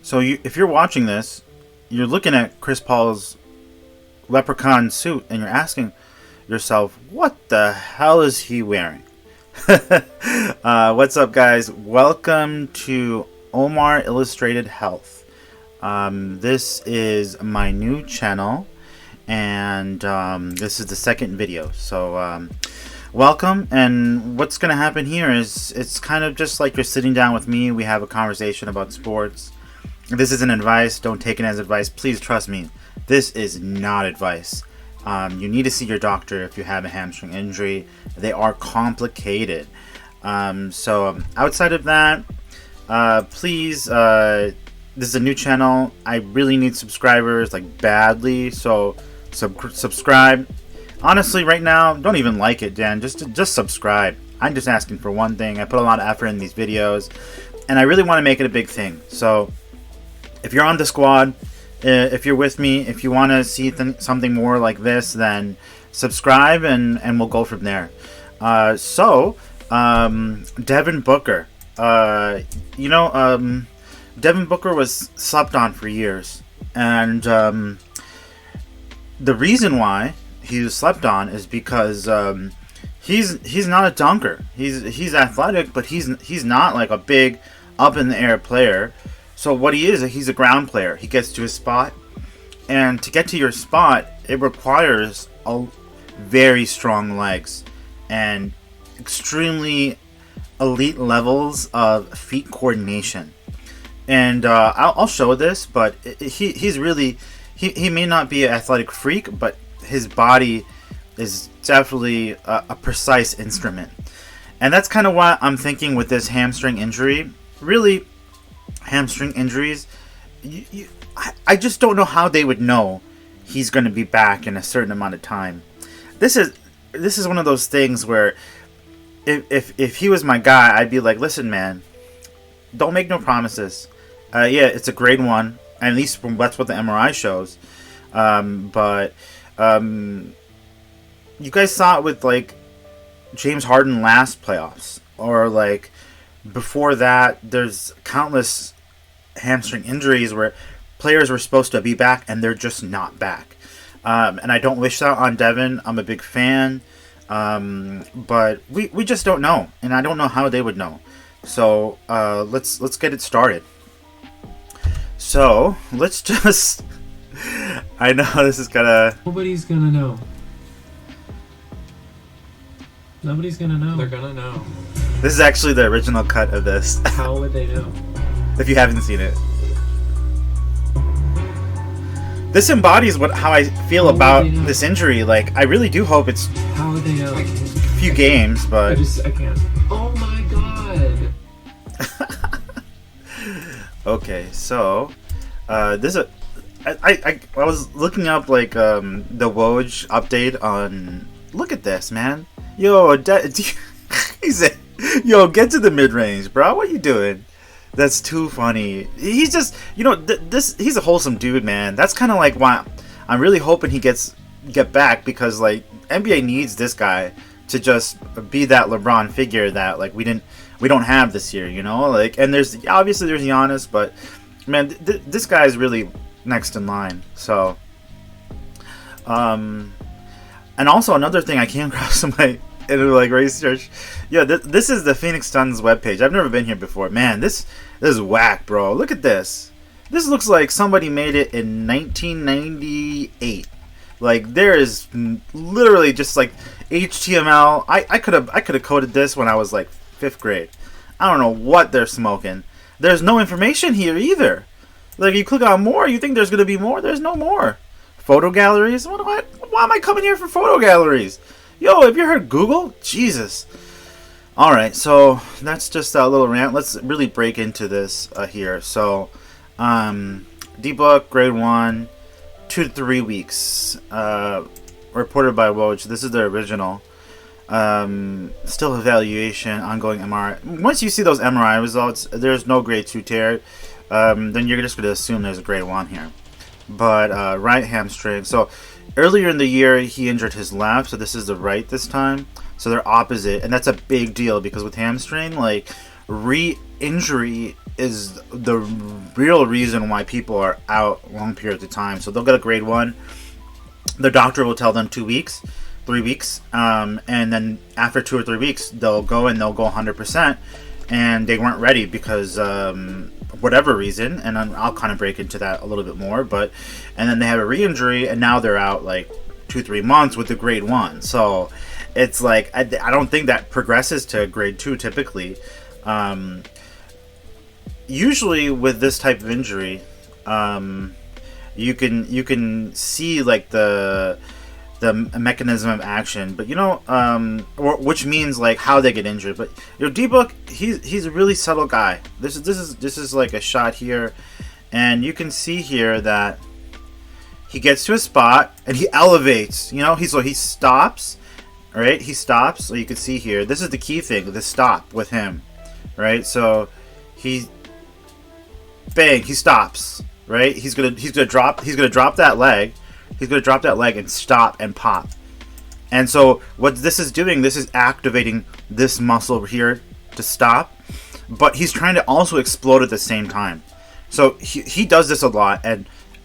So if you're watching this, you're looking at Chris Paul's leprechaun suit and you're asking yourself, what the hell is he wearing? What's up, guys? Welcome to Omar Illustrated Health. This is my new channel, and this is the second video. So welcome. And what's going to happen here is it's kind of just like you're sitting down with me. We have a conversation about sports. This isn't advice. Don't take it as advice. Please trust me. This is not advice. You need to see your doctor if you have a hamstring injury. They are complicated. So outside of that, please, this is a new channel. I really need subscribers, like badly. So subscribe. Honestly, right now, don't even like it, Dan. Just subscribe. I'm just asking for one thing. I put a lot of effort in these videos, and I really want to make it a big thing. So if you're on the squad, if you're with me, if you want to see something more like this, then subscribe and we'll go from there. Devin Booker. Devin Booker was slept on for years. And the reason why he was slept on is because he's not a dunker. He's athletic, but he's not like a big up in the air player. So what he is, he's a ground player. He gets to his spot, and to get to your spot, it requires very strong legs and extremely elite levels of feet coordination. And I'll show this, but he's really he may not be an athletic freak, but his body is definitely a precise instrument. And that's kind of what I'm thinking with this hamstring injury. Really, hamstring injuries, I just don't know how they would know he's going to be back in a certain amount of time. This is one of those things where if he was my guy, I'd be like, listen, man, don't make no promises. Yeah, it's a grade 1, at least that's what the MRI shows. But you guys saw it with like James Harden last playoffs, or like before that. There's countless hamstring injuries where players were supposed to be back and they're just not back. And I don't wish that on Devin. I'm a big fan. But we just don't know, and I don't know how they would know. So let's get it started. So let's just I know this is gonna nobody's gonna know. Nobody's gonna know. They're gonna know. This is actually the original cut of this. How would they know? If you haven't seen it. This embodies how I feel about this injury. Like, I really do hope it's how would they know? a few games, but I can't. Oh my god. Okay, so this is I was looking up like the Woj update on. Look at this, man. Yo, yo, get to the mid range, bro. What are you doing? That's too funny. He's just, he's a wholesome dude, man. That's kind of like why I'm really hoping he get back, because like NBA needs this guy to just be that LeBron figure that like we don't have this year, like. And there's Giannis, but man, this guy is really next in line. So, and also another thing I came across in my research. Yeah, this is the Phoenix Suns webpage. I've never been here before. Man, this is whack, bro. Look at this. This looks like somebody made it in 1998. Like, there is literally just like HTML. I could have coded this when I was like 5th grade. I don't know what they're smoking. There's no information here either. Like, you click on more, you think there's gonna be more. There's no more. Photo galleries. Why am I coming here for photo galleries? Yo, have you heard Google? Jesus. Alright, so that's just a little rant. Let's really break into this here. So, D-Book, grade 1, 2 to 3 weeks. Reported by Woj. This is the original. Still evaluation, ongoing MRI. Once you see those MRI results, there's no grade 2 tear. Then you're just going to assume there's a grade 1 here. But right hamstring. So earlier in the year, he injured his left, so this is the right this time. So they're opposite, and that's a big deal because with hamstring, like, re-injury is the real reason why people are out long periods of time. So they'll get a grade 1. The doctor will tell them 2 weeks, 3 weeks, and then after 2 or 3 weeks, they'll go 100%, and they weren't ready because whatever reason, and I'll kind of break into that a little bit more, and then they have a re-injury, and now they're out like 2-3 months with the grade 1. So it's like I don't think that progresses to grade 2 typically. Usually with this type of injury, you can see like the mechanism of action, but which means like how they get injured. But D-Book, he's a really subtle guy. This is like a shot here, and you can see here that he gets to a spot and he elevates. He stops, right? He stops. So you can see here. This is the key thing. The stop with him, right? So he stops. Right? He's gonna drop that leg. He's gonna drop that leg and stop and pop. And so what this is doing, this is activating this muscle here to stop, but he's trying to also explode at the same time. So he does this a lot,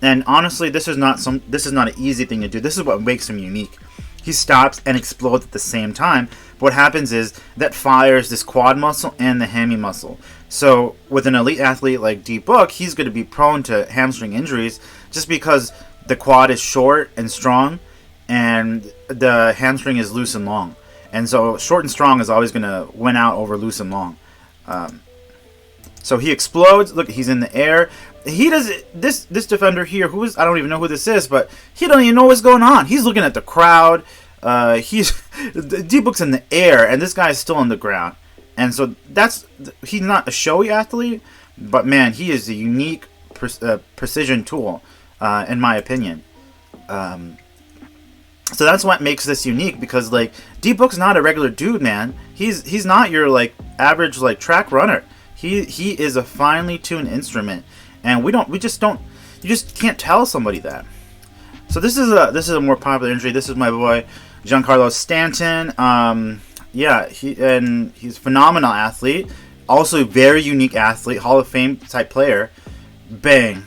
and honestly, this is not an easy thing to do. This is what makes him unique. He stops and explodes at the same time. What happens is that fires this quad muscle and the hammy muscle. So with an elite athlete like D-Book, he's going to be prone to hamstring injuries just because the quad is short and strong and the hamstring is loose and long. And so short and strong is always going to win out over loose and long. So he explodes. Look, he's in the air. He does this defender here, I don't even know who this is, but he don't even know what's going on. He's looking at the crowd. D-Book's in the air, and this guy is still on the ground. And so he's not a showy athlete, but man, he is a unique precision tool, in my opinion. So that's what makes this unique, because like D-Book's not a regular dude, man. He's not your like average like track runner. He is a finely tuned instrument, and you just can't tell somebody that. So this is a more popular injury. This is my boy Giancarlo Stanton. He's a phenomenal athlete, also a very unique athlete, Hall of Fame type player. Bang,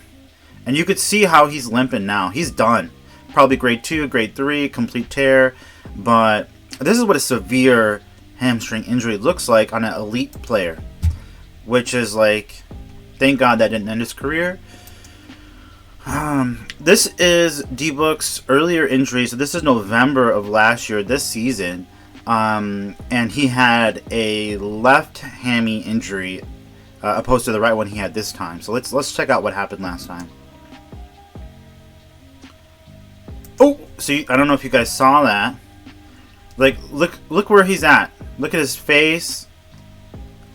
and you could see how he's limping now. He's done. Probably grade 2, grade 3, complete tear. But this is what a severe hamstring injury looks like on an elite player, which is like, thank God that didn't end his career. This is D-Book's earlier injury. So this is November of last year, this season. And he had a left hammy injury opposed to the right one he had this time. So let's check out what happened last time. Oh, see, I don't know if you guys saw that. Like, look where he's at. Look at his face.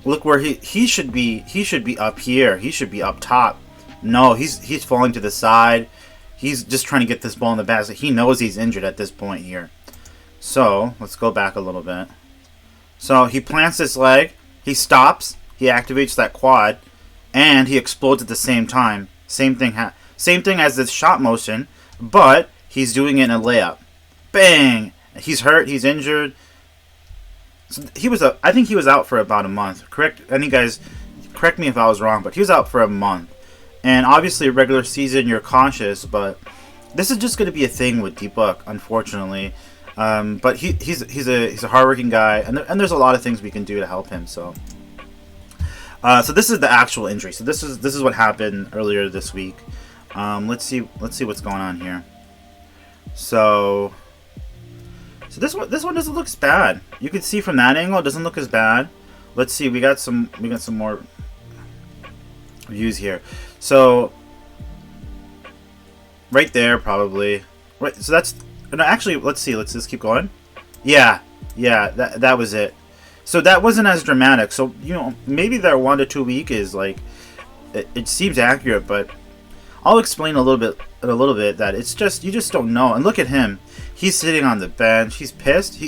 Look where he should be. He should be up here. He should be up top. No, he's falling to the side. He's just trying to get this ball in the basket. He knows he's injured at this point here. So let's go back a little bit. So he plants this leg. He stops. He activates that quad, and he explodes at the same time. Same thing as this shot motion, but he's doing it in a layup. Bang! He's hurt. He's injured. So I think he was out for about a month. Any guys, correct me if I was wrong, but he was out for a month. And obviously, regular season, you're cautious, but this is just going to be a thing with D-Book, unfortunately. But he's a hardworking guy, and there's a lot of things we can do to help him. So this is the actual injury. So this is what happened earlier this week. Let's see what's going on here. So this one doesn't look as bad. You can see from that angle, it doesn't look as bad. Let's see. We got some more views here. So right there, probably. Right. So that's. No, actually, let's see. Let's just keep going. Yeah. That was it. So that wasn't as dramatic. So maybe that 1 to 2 week is like, it seems accurate, but I'll explain a little bit that it's just, you just don't know. And look at him. He's sitting on the bench. He's pissed.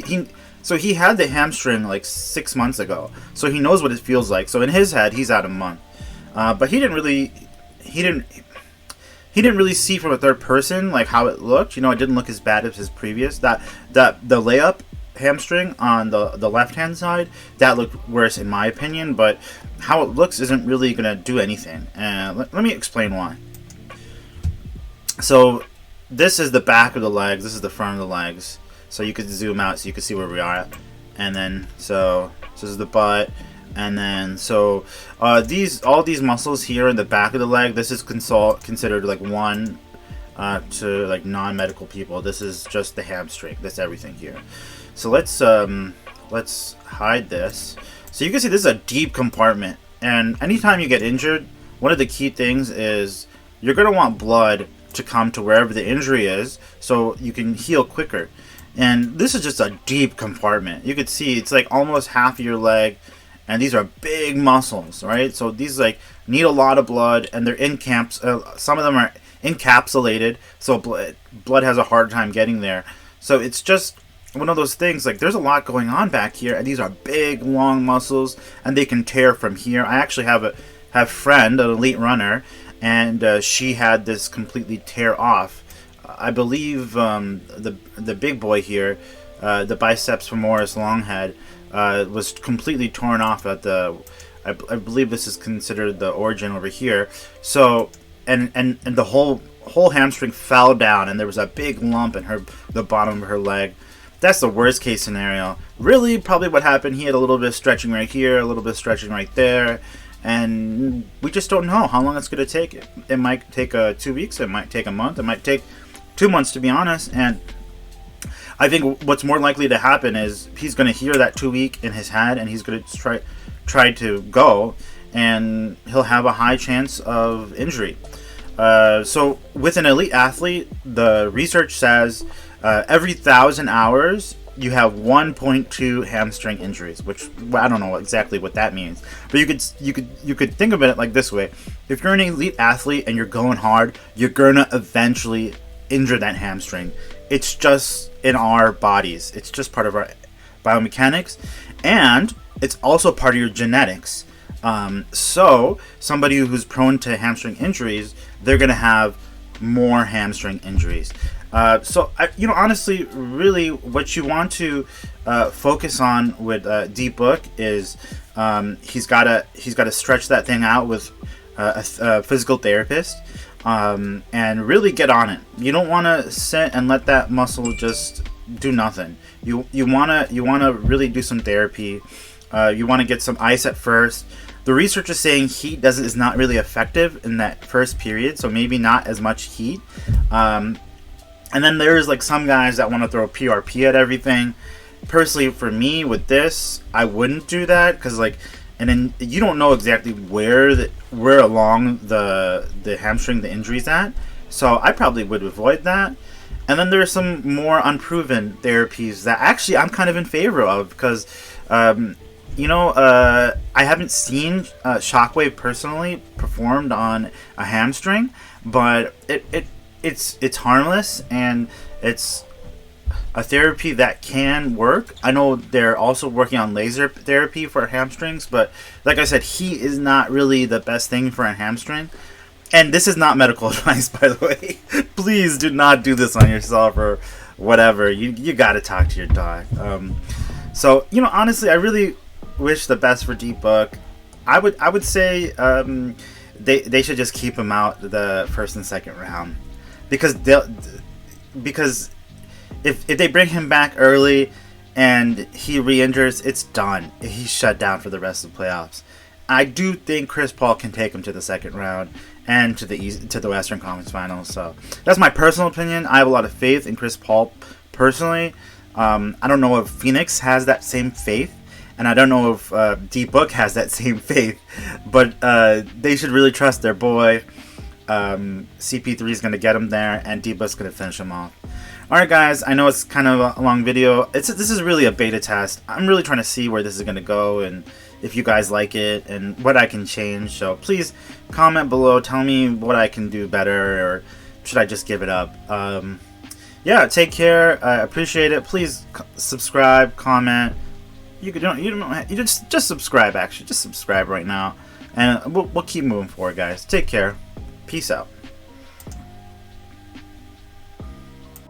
So he had the hamstring like 6 months ago. So he knows what it feels like. So in his head, he's out a month. But he didn't really see from a third person like how it looked. It didn't look as bad as his previous. That the layup hamstring on the left hand side, that looked worse in my opinion, but how it looks isn't really gonna do anything, and let me explain why. So this is the back of the legs, this is the front of the legs, so you could zoom out so you can see where we are at. And then so this is the butt, and then so all these muscles here in the back of the leg, this is considered like one to like non-medical people. This is just the hamstring. That's everything here. So let's hide this. So you can see this is a deep compartment, and anytime you get injured, one of the key things is you're gonna want blood to come to wherever the injury is so you can heal quicker. And this is just a deep compartment. You could see it's like almost half of your leg, and these are big muscles, right? So these like need a lot of blood, and they're some of them are encapsulated, so blood has a hard time getting there. So it's just one of those things, like there's a lot going on back here, and these are big long muscles, and they can tear from here. I actually have a friend, an elite runner, and she had this completely tear off. I believe the big boy here, the biceps femoris long head, was completely torn off at the, I believe this is considered the origin over here. So and the whole hamstring fell down, and there was a big lump in the bottom of her leg. That's the worst case scenario. Really, probably what happened, he had a little bit of stretching right here, a little bit of stretching right there, and we just don't know how long it's going to take. It might take 2 weeks, it might take a month, it might take 2 months, to be honest. And I think what's more likely to happen is he's going to hear that 2 week in his head, and he's going to try to go, and he'll have a high chance of injury. So with an elite athlete, the research says every 1,000 hours you have 1.2 hamstring injuries, which I don't know exactly what that means, but you could think of it like this way: if you're an elite athlete and you're going hard, you're gonna eventually injure that hamstring. It's just in our bodies. It's just part of our biomechanics, and it's also part of your genetics. So somebody who's prone to hamstring injuries, they're gonna have more hamstring injuries. So honestly, really, what you want to focus on with D-Book is he's gotta stretch that thing out with a physical therapist, and really get on it. You don't want to sit and let that muscle just do nothing. You wanna really do some therapy. You want to get some ice at first. The research is saying heat is not really effective in that first period, so maybe not as much heat. And then there's like some guys that want to throw PRP at everything. Personally, for me with this, I wouldn't do that, because and then you don't know exactly where along the hamstring the injury's at. So I probably would avoid that. And then there's some more unproven therapies that actually I'm kind of in favor of, because I haven't seen Shockwave personally performed on a hamstring, but it's harmless, and it's a therapy that can work. I know they're also working on laser therapy for hamstrings, but like I said, heat is not really the best thing for a hamstring. And this is not medical advice, by the way. Please do not do this on yourself or whatever. You got to talk to your doc. So honestly, I really wish the best for D-Book. I would say they should just keep him out the first and second round, because if they bring him back early and he re-injures, it's done. He's shut down for the rest of the playoffs. I do think Chris Paul can take him to the second round and to the Western Conference Finals. So that's my personal opinion. I have a lot of faith in Chris Paul personally. I don't know if Phoenix has that same faith, and I don't know if D-Book has that same faith, but they should really trust their boy. CP3 is going to get him there, and D-Book's going to finish him off. Alright guys, I know it's kind of a long video. This is really a beta test. I'm really trying to see where this is going to go, and if you guys like it, and what I can change. So please comment below, tell me what I can do better, or should I just give it up. Yeah, take care. I appreciate it. Please subscribe, comment. You just subscribe. Actually, just subscribe right now, and we'll keep moving forward, guys. Take care. Peace out.